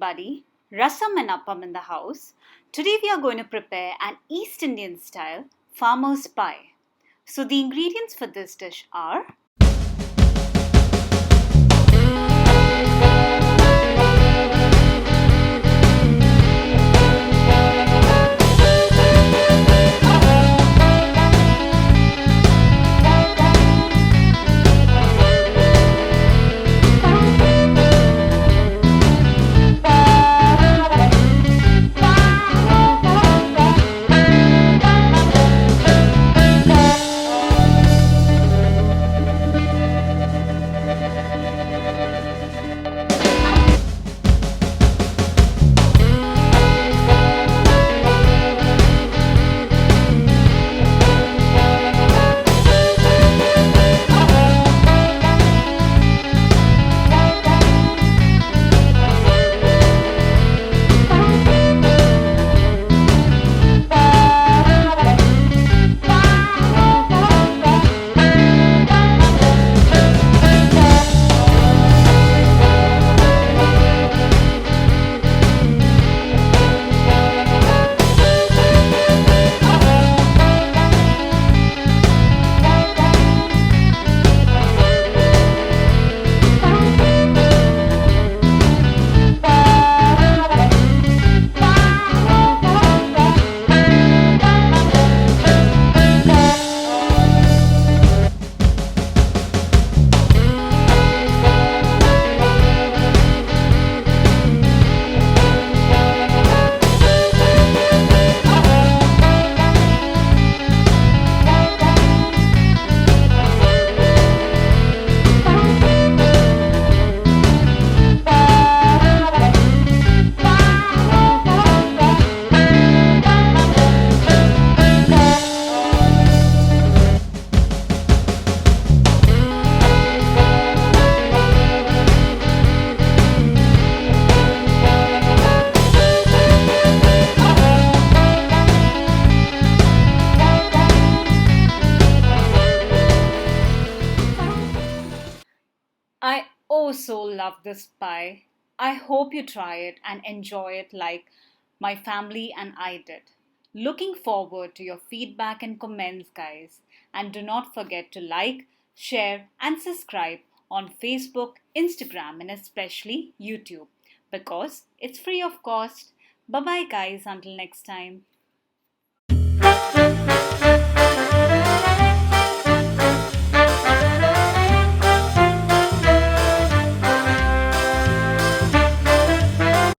everybody, Rasamandappam in the house. Today we are going to prepare an East Indian style farmer's pie. So the ingredients for this dish are I also love this pie. I hope you try it and enjoy it like my family and I did. Looking forward to your feedback and comments, guys. And do not forget to like, share, and subscribe on Facebook, Instagram, and especially YouTube because it's free of cost. Bye bye, guys. Until next time.